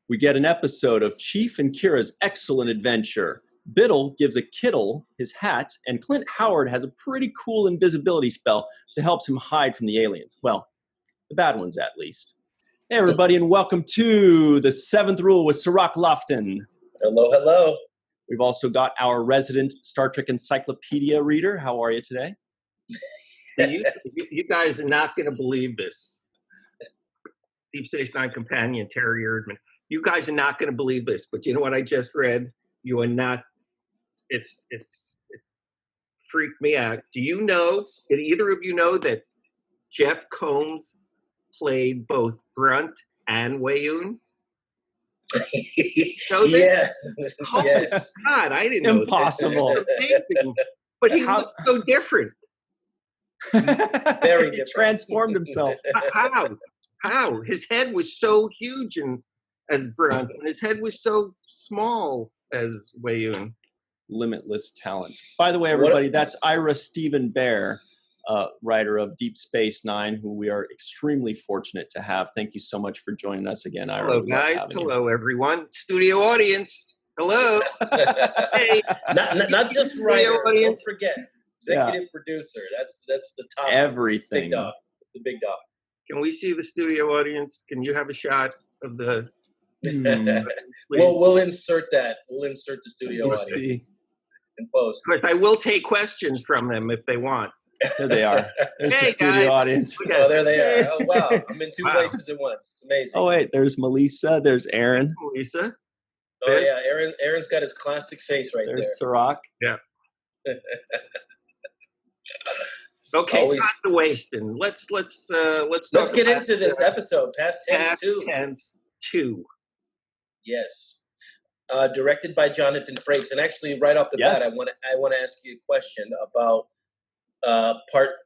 We get an episode of Chief and Kira's excellent adventure. Biddle gives a Kittle his hat, and Clint Howard has a pretty cool invisibility spell that helps him hide from the aliens. Well, the bad ones at least. Hey everybody, and welcome to the Seventh Rule with Cirroc Lofton. Hello, hello. We've also got our resident Star Trek Encyclopedia reader. How are you today? You guys are not going to believe this. Deep Space Nine companion Terry Erdman. You guys are not going to believe this, but you know what I just read? You are not. It freaked me out. Did either of you know that Jeff Combs played both Brunt and Weyoun? Yeah. Oh Yes. God, I didn't know. Impossible. That. But he looked so different. Very different. He transformed himself. How? His head was so huge as Brunt, and his head was so small as Weyoun. Limitless talent. By the way, everybody, that's Ira Steven Behr, writer of Deep Space Nine, who we are extremely fortunate to have. Thank you so much for joining us again, Ira. Hello, guys. Hello, everyone. Studio audience. Hello. Hey. Not just writer. Don't forget. Executive producer. That's the top. Everything. Big dog. It's the big dog. Can we see the studio audience? Can you have a shot of the... We'll insert that. We'll insert the studio audience in post. Of course, I will take questions from them if they want. There they are. There's Hey, the studio guys. audience. Oh, there they are. Oh, wow. I'm in two places at once. It's amazing. Oh, wait. There's Melissa. There's Aaron. Lisa. Oh, yeah. Aaron's got his classic face right There's Cirroc. Yeah. Okay, Always. not the wasting. Let's get into this episode. Past Tense 2. Past Tense 2. Yes. Directed by Jonathan Frakes. And actually, right off the bat, I want to ask you a question about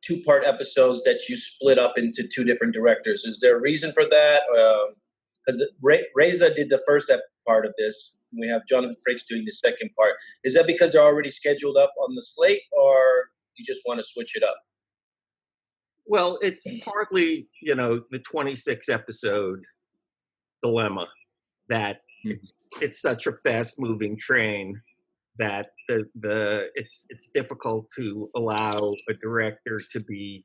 two-part episodes that you split up into two different directors. Is there a reason for that? Because Reza did the first part of this. We have Jonathan Frakes doing the second part. Is that because they're already scheduled up on the slate, or you just want to switch it up? Well, it's partly, the 26 episode dilemma that it's such a fast moving train that it's difficult to allow a director to be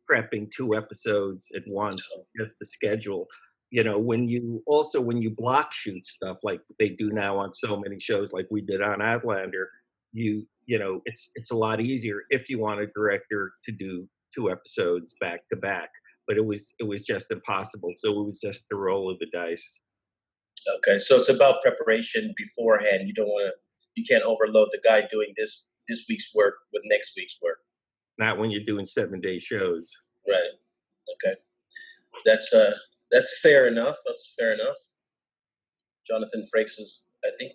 prepping two episodes at once, just the schedule. When you block shoot stuff like they do now on so many shows, like we did on Outlander, it's a lot easier if you want a director to do two episodes back to back. But it was just impossible. So it was just the roll of the dice. Okay, so it's about preparation beforehand. You can't overload the guy doing this week's work with next week's work. Not when you're doing 7-day shows. Right. Okay. That's fair enough. That's fair enough. Jonathan Frakes has, I think,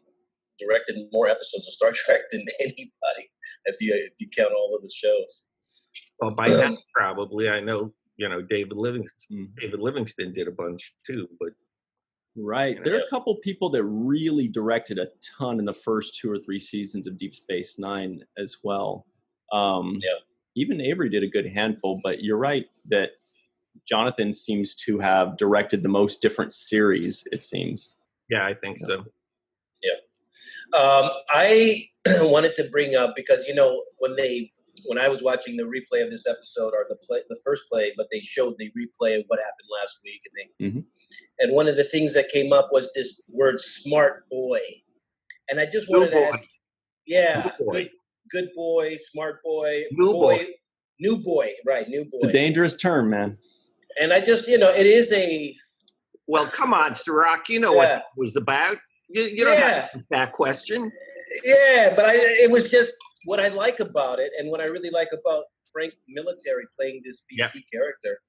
directed more episodes of Star Trek than anybody, if you count all of the shows. Well, by now, probably. I know, David Livingston. David Livingston did a bunch too, but. Right. There are a couple people that really directed a ton in the first 2 or 3 seasons of Deep Space Nine as well. Even Avery did a good handful, but you're right that Jonathan seems to have directed the most different series, it seems. Yeah, I think so. Yeah. I wanted to bring up, because, when I was watching the replay of this episode, or the first play, but they showed the replay of what happened last week. And one of the things that came up was this word smart boy. And I just wanted to ask, good boy, smart boy, new boy, right, new boy. It's a dangerous term, man. And I just, it is a... Well, come on, Cirroc, you know what it was about. You don't have to ask that question. Yeah, but it was just what I like about it, and what I really like about Frank Military playing this BC character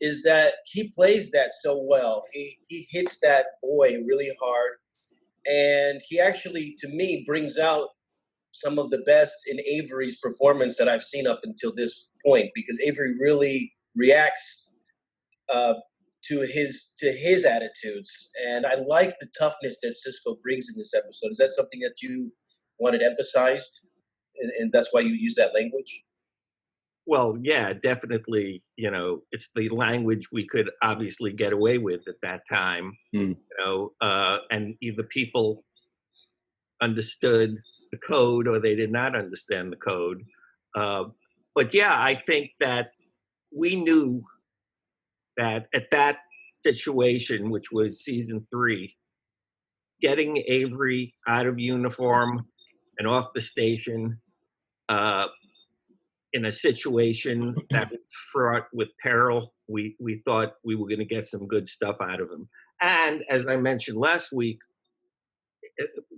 is that he plays that so well. He hits that boy really hard, and he actually, to me, brings out some of the best in Avery's performance that I've seen up until this point, because Avery really reacts to his attitudes, and I like the toughness that Sisko brings in this episode. Is that something that you wanted emphasized, and that's why you use that language? Well, yeah, definitely. It's the language we could obviously get away with at that time. And either people understood the code or they did not understand the code. But yeah, I think that we knew that at that situation, which was season 3, getting Avery out of uniform and off the station in a situation that was fraught with peril, we thought we were going to get some good stuff out of him. And as I mentioned last week,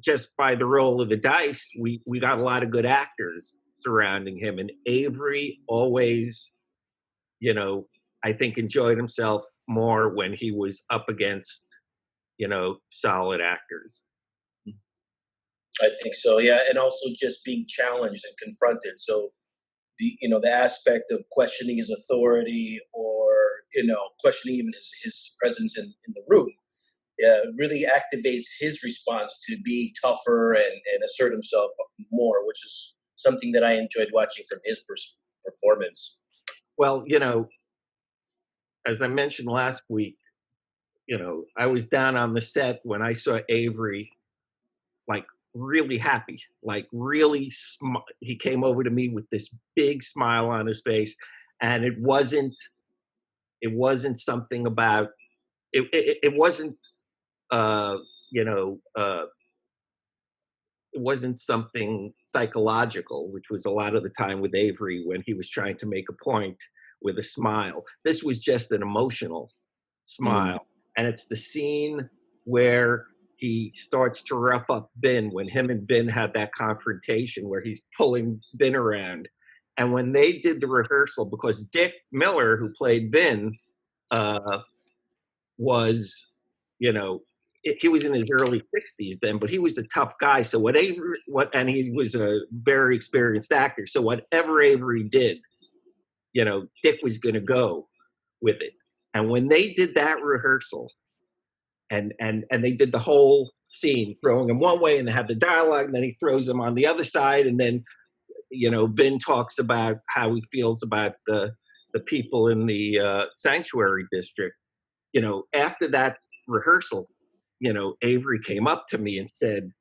just by the roll of the dice, we got a lot of good actors surrounding him. And Avery always, I think enjoyed himself more when he was up against, solid actors. I think so, yeah. And also just being challenged and confronted. So the aspect of questioning his authority or, questioning even his presence in the room really activates his response to be tougher and assert himself more, which is something that I enjoyed watching from his performance. Well, as I mentioned last week, I was down on the set when I saw Avery, like really happy, like really he came over to me with this big smile on his face, and it wasn't something about it wasn't it wasn't something psychological, which was a lot of the time with Avery when he was trying to make a point with a smile. This was just an emotional smile. And it's the scene where he starts to rough up Ben, when him and Ben had that confrontation where he's pulling Ben around. And when they did the rehearsal, because Dick Miller, who played Ben, was, he was in his early 60s then, but he was a tough guy. So and he was a very experienced actor. So whatever Avery did, Dick was going to go with it. And when they did that rehearsal, and they did the whole scene, throwing him one way, and they have the dialogue, and then he throws him on the other side, and then, Ben talks about how he feels about the people in the sanctuary district. After that rehearsal, Avery came up to me and said,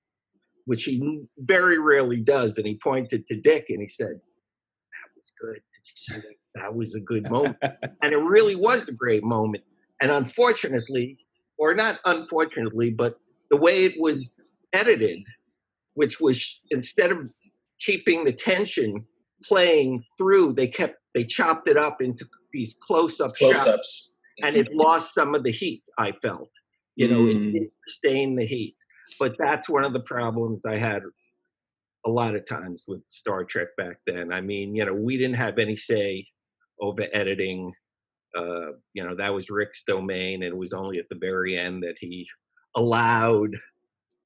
which he very rarely does, and he pointed to Dick and he said, "That was good. Did you see that? That was a good moment." And it really was a great moment. And unfortunately, or not unfortunately, but the way it was edited, which was, instead of keeping the tension playing through, they chopped it up into these close-ups. And it lost some of the heat, I felt. It didn't sustain the heat. But that's one of the problems I had a lot of times with Star Trek back then. I mean, we didn't have any say over editing. That was Rick's domain, and it was only at the very end that he allowed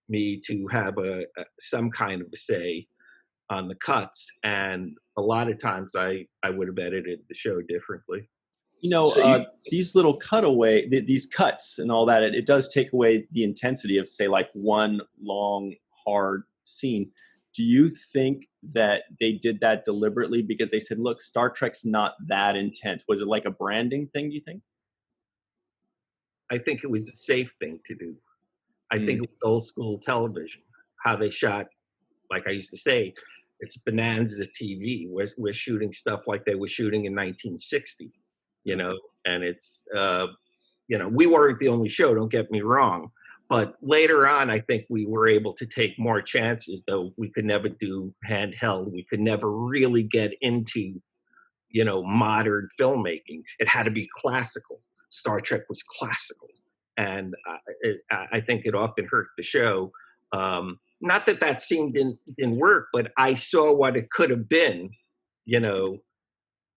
me to have some kind of a say on the cuts. And a lot of times I would have edited the show differently. These little these cuts and all that, it does take away the intensity of, say, like one long, hard scene. Do you think that they did that deliberately because they said, look, Star Trek's not that intense? Was it like a branding thing, do you think? I think it was a safe thing to do. I think it was old school television, how they shot, like I used to say, it's bonanza TV. We're shooting stuff like they were shooting in 1960. And it's, we weren't the only show, don't get me wrong. But later on, I think we were able to take more chances, though we could never do handheld. We could never really get into, modern filmmaking. It had to be classical. Star Trek was classical. And I think it often hurt the show. Not that scene didn't work, but I saw what it could have been,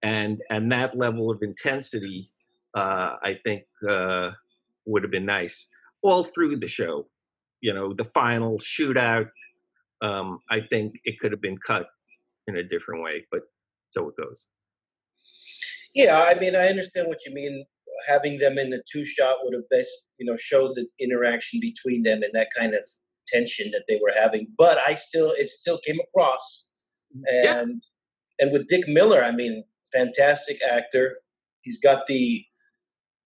and that level of intensity, I think, would have been nice all through the show. The final shootout, I think it could have been cut in a different way, but so it goes. Yeah, I mean, I understand what you mean. Having them in the two-shot would have best, showed the interaction between them and that kind of tension that they were having. But it still came across. And with Dick Miller, I mean, fantastic actor. He's got the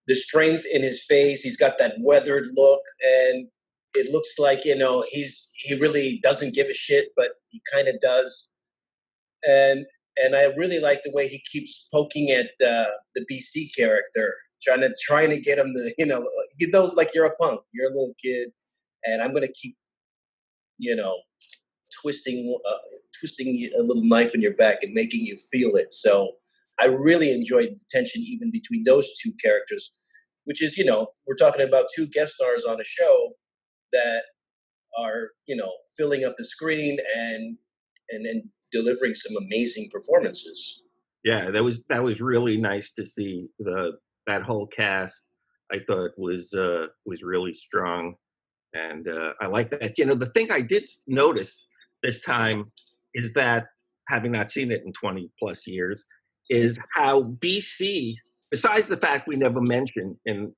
strength in his face. He's got that weathered look, and it looks like, he really doesn't give a shit, but he kind of does. And I really like the way he keeps poking at the BC character, trying to get him to, he knows, like, you're a punk, you're a little kid, and I'm gonna keep, twisting a little knife in your back and making you feel it. So I really enjoyed the tension even between those two characters, which is, we're talking about two guest stars on a show that are, filling up the screen and delivering some amazing performances. Yeah, that was really nice to see. That whole cast, I thought, was really strong, and I like that. The thing I did notice this time is that, having not seen it in 20 plus years, is how BC, besides the fact we never mentioned in the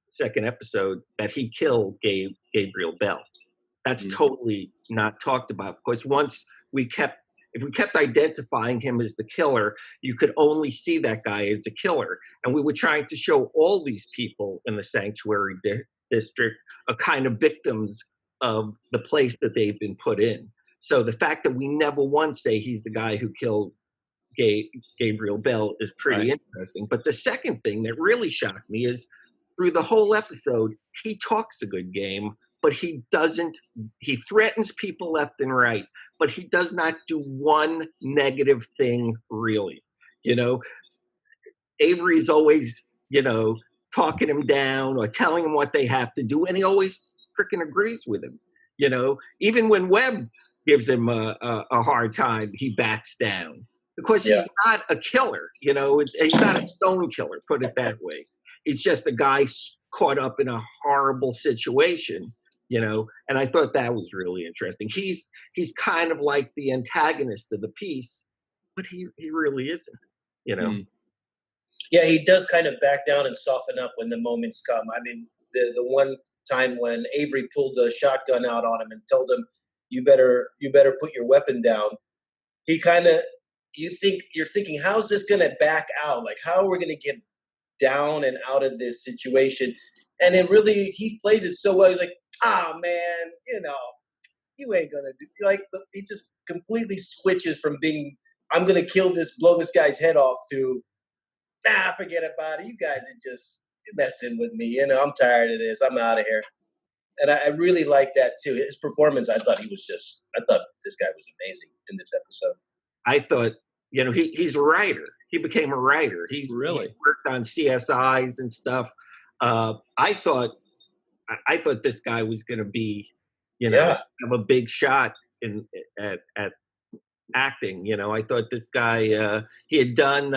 second episode that he killed Gabriel Bell, that's totally not talked about, because if we kept identifying him as the killer, you could only see that guy as a killer. And we were trying to show all these people in the sanctuary district are kind of victims of the place that they've been put in. So the fact that we never once say he's the guy who killed Gabriel Bell is pretty interesting. But the second thing that really shocked me is, through the whole episode, he talks a good game, but he threatens people left and right, but he does not do one negative thing, really. Avery's always, talking him down or telling him what they have to do, and he always freaking agrees with him. Even when Webb gives him a hard time, he backs down, because he's not a killer. He's not a stone killer, put it that way. He's just a guy caught up in a horrible situation, and I thought that was really interesting. He's kind of like the antagonist of the piece, but he really isn't, Yeah, he does kind of back down and soften up when the moments come. I mean, the one time when Avery pulled the shotgun out on him and told him, you better put your weapon down. He kind of, you're thinking, how's this going to back out? Like, how are we going to get down and out of this situation? And he plays it so well. He's like, man, you ain't going to do, like, he just completely switches from being, I'm going to blow this guy's head off, to, forget about it. You guys are just messing with me. I'm tired of this. I'm out of here. And I really like that too. His performance, I thought this guy was amazing in this episode. I thought, he's a writer. He became a writer. He worked on CSIs and stuff. I thought this guy was going to be, have a big shot at acting. I thought this guy, he had done,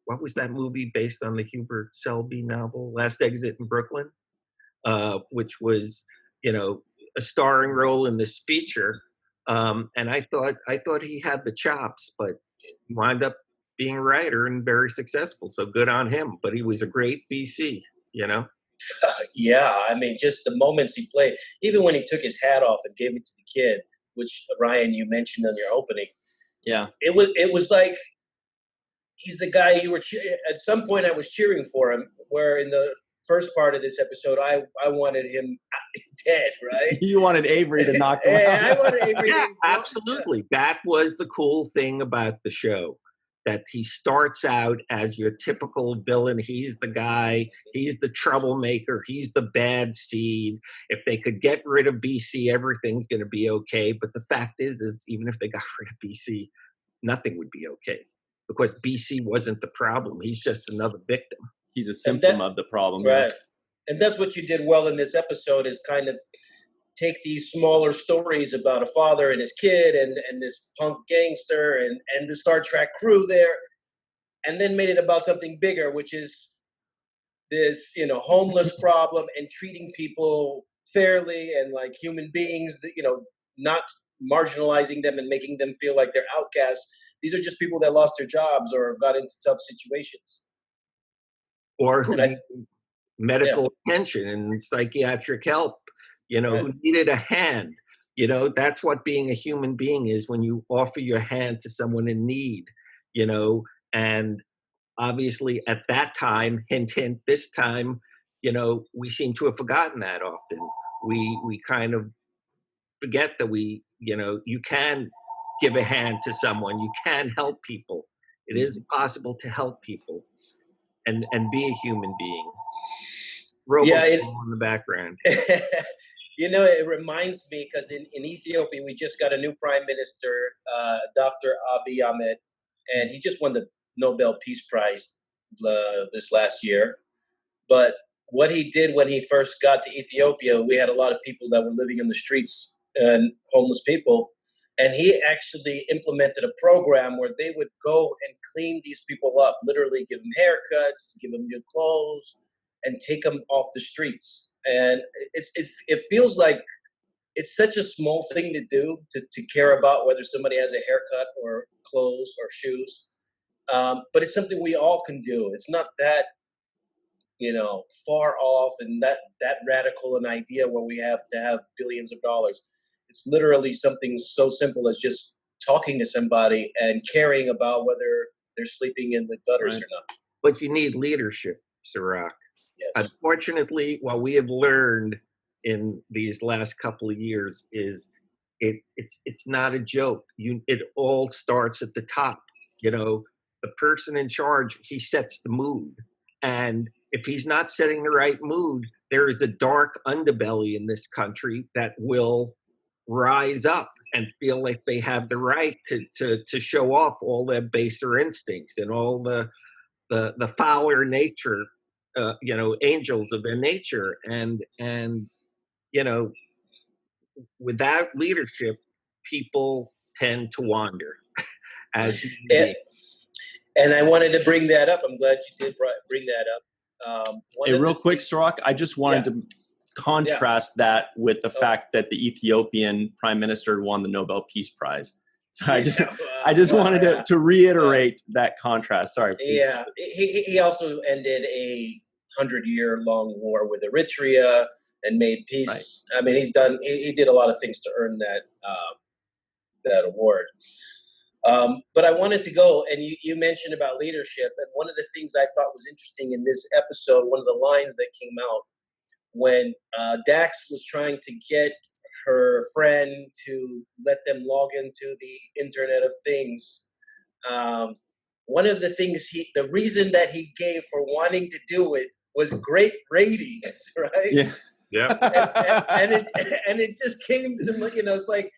what was that movie based on the Hubert Selby novel, Last Exit in Brooklyn, which was, a starring role in this feature. And I thought he had the chops, but he wound up being a writer and very successful. So good on him. But he was a great BC, Yeah, I mean, just the moments he played, even when he took his hat off and gave it to the kid, which, Ryan, you mentioned in your opening. Yeah, it was like, he's the guy you were at some point I was cheering for him, where in the first part of this episode, I wanted him dead, right? You wanted Avery to knock him out. I wanted Avery to absolutely. That was the cool thing about the show, that he starts out as your typical villain. He's the guy, he's the troublemaker, he's the bad seed. If they could get rid of BC, everything's going to be okay. But the fact is even if they got rid of BC, nothing would be okay, because BC wasn't the problem. He's just another victim. He's a symptom of the problem. Right. And that's what you did well in this episode, is kind of take these smaller stories about a father and his kid and this punk gangster and the Star Trek crew there, and then made it about something bigger, which is this, homeless problem, and treating people fairly and like human beings, that, not marginalizing them and making them feel like they're outcasts. These are just people that lost their jobs or got into tough situations. Or who need medical attention and psychiatric help, who needed a hand. That's what being a human being is, when you offer your hand to someone in need. you know, and obviously at that time, hint, hint, this time, you know, we seem to have forgotten that often. We kind of forget that you know, you can give a hand to someone, you can help people. It is possible to help people and be a human being. Robot in the background. You know, it reminds me because in Ethiopia we just got a new prime minister, Dr. Abiy Ahmed, and he just won the Nobel Peace Prize this last year. But what he did when he first got to Ethiopia, we had a lot of people that were living in the streets and homeless people. And he actually implemented a program where they would go and clean these people up, literally give them haircuts, give them new clothes, and take them off the streets. And it feels like it's such a small thing to do, to care about whether somebody has a haircut or clothes or shoes. But it's something we all can do. It's not that, you know, far off and that radical an idea where we have to have billions of dollars. It's literally something so simple as just talking to somebody and caring about whether they're sleeping in the gutters or not. But you need leadership, Cirroc. Yes. Unfortunately, what we have learned in these last couple of years is it's not a joke. It all starts at the top. You know, the person in charge, he sets the mood. And if he's not setting the right mood, there is a dark underbelly in this country that will rise up and feel like they have the right to show off all their baser instincts and all the fouler nature, you know, angels of their nature. And you know, without leadership, people tend to wander. As and I wanted to bring that up. I'm glad you did bring that up. Hey, real quick, Cirroc, I just wanted to contrast that with the fact that the Ethiopian prime minister won the Nobel Peace Prize. So I just wanted to reiterate that contrast. Sorry. Yeah, he also ended a 100-year-long war with Eritrea and made peace. Right. I mean, he did a lot of things to earn that award. But I wanted to go, and you mentioned about leadership, and one of the things I thought was interesting in this episode, one of the lines that came out when Dax was trying to get her friend to let them log into the Internet of Things. One of the things the reason that he gave for wanting to do it was great ratings, right? Yeah. And it just came to, you know, it's like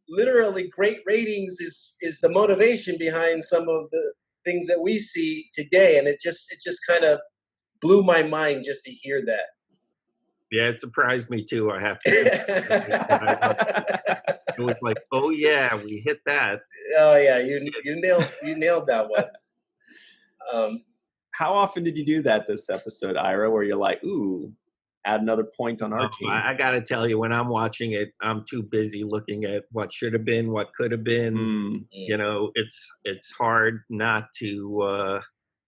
literally great ratings is the motivation behind some of the things that we see today, and it just kind of blew my mind just to hear that. Yeah, it surprised me too. I have to. It was like, oh yeah, we hit that. Oh yeah, you nailed that one. How often did you do that this episode, Ira? Where you're like, ooh, add another point on our team? I got to tell you, when I'm watching it, I'm too busy looking at what should have been, what could have been. You know, it's hard not to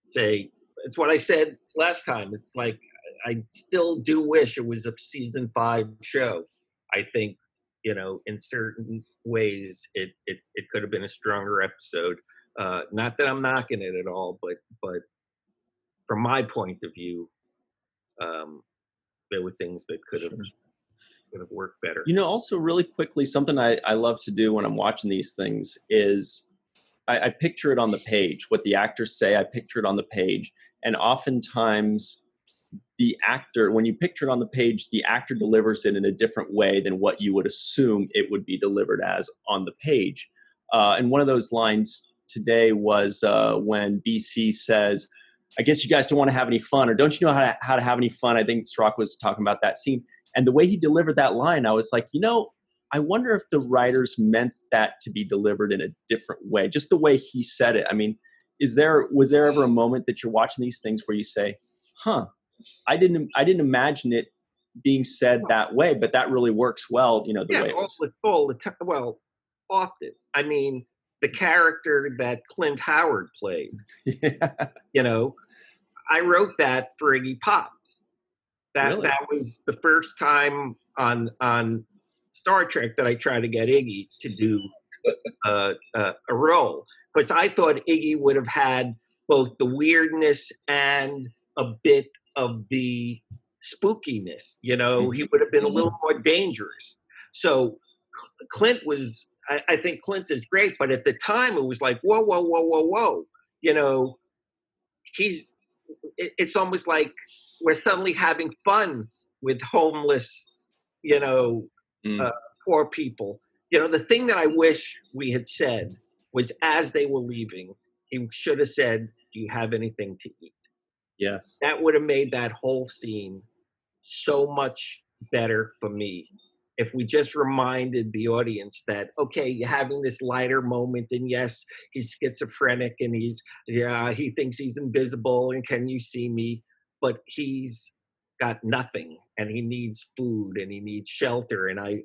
say. It's what I said last time. It's like, I still do wish it was a season 5 show. I think, you know, in certain ways, it could have been a stronger episode. Not that I'm knocking it at all, but from my point of view, there were things that could have worked better. You know, also really quickly, something I love to do when I'm watching these things is I picture it on the page. What the actors say, I picture it on the page. And oftentimes the actor, when you picture it on the page, the actor delivers it in a different way than what you would assume it would be delivered as on the page. And one of those lines today was when BC says, I guess you guys don't want to have any fun, or don't you know how to have any fun? I think Cirroc was talking about that scene. And the way he delivered that line, I was like, you know, I wonder if the writers meant that to be delivered in a different way, just the way he said it. I mean, was there ever a moment that you're watching these things where you say, huh, I didn't imagine it being said that way, but that really works well, you know, the way it was. All the time. Well, often. I mean, the character that Clint Howard played, you know, I wrote that for Iggy Pop. That was the first time on Star Trek that I tried to get Iggy to do a role, because I thought Iggy would have had both the weirdness and a bit of the spookiness. You know, he would have been a little more dangerous. So Clint was, I think Clint is great, but at the time it was like, whoa, whoa, whoa, whoa, whoa. You know, it's almost like we're suddenly having fun with homeless, you know, poor people. You know, the thing that I wish we had said was, as they were leaving, he should have said, "Do you have anything to eat?" Yes. That would have made that whole scene so much better for me. If we just reminded the audience that, okay, you're having this lighter moment, and yes, he's schizophrenic, and he thinks he's invisible, and can you see me? But he's got nothing, and he needs food, and he needs shelter, and I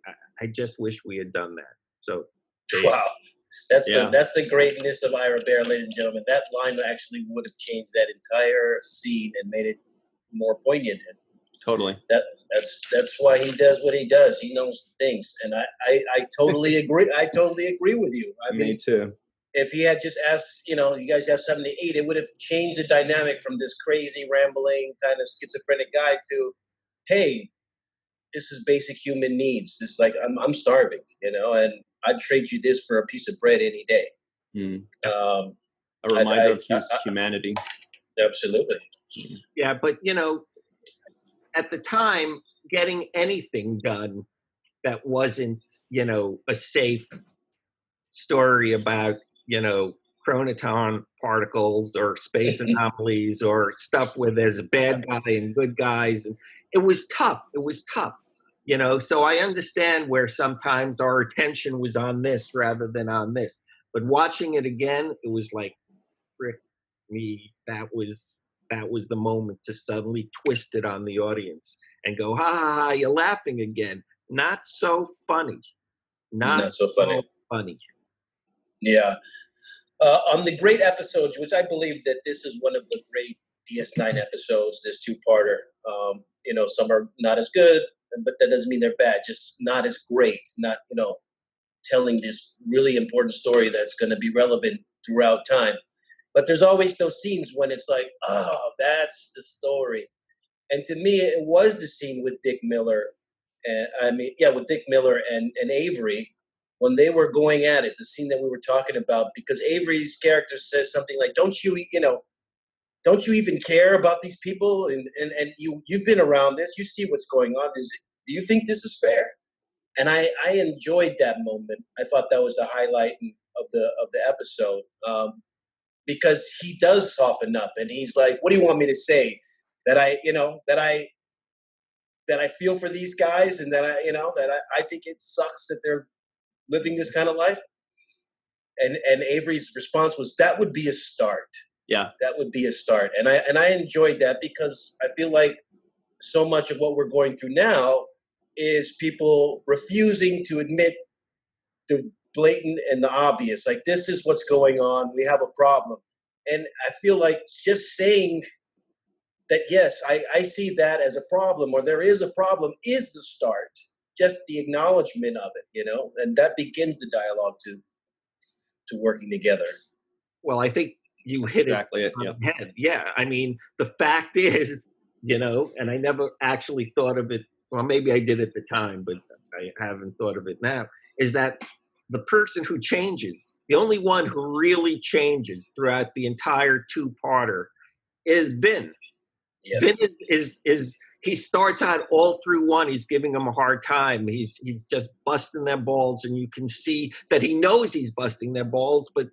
just wish we had done that. So, wow, that's the greatness of Ira Behr, ladies and gentlemen. That line actually would have changed that entire scene and made it more poignant. Totally. That's why he does what he does. He knows things, and I totally agree. I totally agree with you. Me too. If he had just asked, you know, you guys have something to eat, it would have changed the dynamic from this crazy, rambling, kind of schizophrenic guy to, hey, this is basic human needs. This, like, I'm starving, you know, and I'd trade you this for a piece of bread any day. A reminder of his humanity. Absolutely. Yeah, but, you know, at the time, getting anything done that wasn't, you know, a safe story about, you know, chronoton particles or space anomalies or stuff where there's a bad guy and good guys, and it was tough. It was tough, you know. So I understand where sometimes our attention was on this rather than on this. But watching it again, it was like, frick me, that was the moment to suddenly twist it on the audience and go, ha ha ha, you're laughing again. Not so funny. Not so funny. Yeah. On the great episodes, which I believe that this is one of the great DS9 episodes, this two-parter. You know, some are not as good, but that doesn't mean they're bad. Just not as great. Not, you know, telling this really important story that's going to be relevant throughout time. But there's always those scenes when it's like, oh, that's the story. And to me, it was the scene with Dick Miller. With Dick Miller and Avery, when they were going at it, the scene that we were talking about, because Avery's character says something like, don't you even care about these people? And you've been around this, you see what's going on. Do you think this is fair? And I enjoyed that moment. I thought that was the highlight of the episode. Because he does soften up, and he's like, what do you want me to say? That I feel for these guys, and that I think it sucks that they're living this kind of life. And Avery's response was, that would be a start. Yeah. That would be a start. And I enjoyed that, because I feel like so much of what we're going through now is people refusing to admit the blatant and the obvious. Like, this is what's going on. We have a problem. And I feel like just saying that, yes, I see that as a problem, or there is a problem, is the start. Just the acknowledgement of it, you know, and that begins the dialogue to working together. Well, I think you hit exactly it on the head. Yeah, I mean, the fact is, you know, and I never actually thought of it. Well, maybe I did at the time, but I haven't thought of it now, is that the person who changes, the only one who really changes throughout the entire two-parter is Ben. Yes. Ben is he starts out all through one, he's giving them a hard time. He's just busting their balls, and you can see that he knows he's busting their balls, but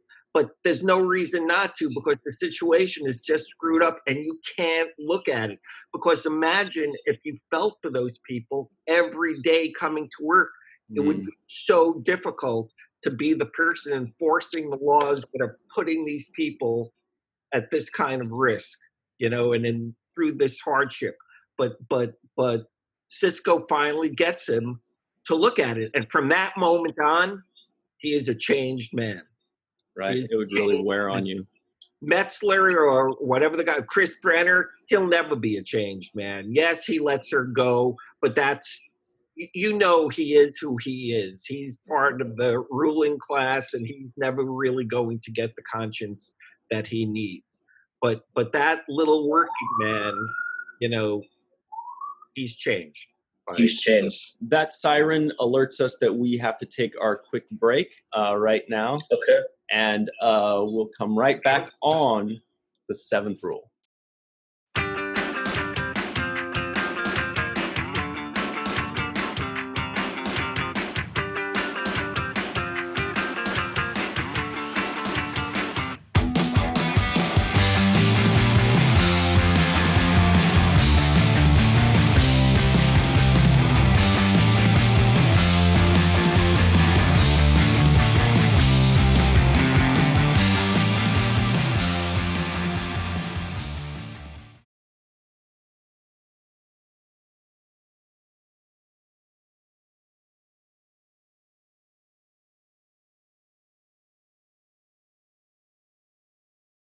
there's no reason not to, because the situation is just screwed up and you can't look at it. Because imagine if you felt for those people every day coming to work. It would be so difficult to be the person enforcing the laws that are putting these people at this kind of risk, you know, and then through this hardship. But Sisko finally gets him to look at it. And from that moment on, he is a changed man. Right. It would really wear on you. Metzler or whatever the guy, Chris Brenner, he'll never be a changed man. Yes, he lets her go, but that's you know he is who he is. He's part of the ruling class, and he's never really going to get the conscience that he needs. But that little working man, you know, he's changed. Right? He's changed. That siren alerts us that we have to take our quick break right now. Okay. And we'll come right back on the seventh rule.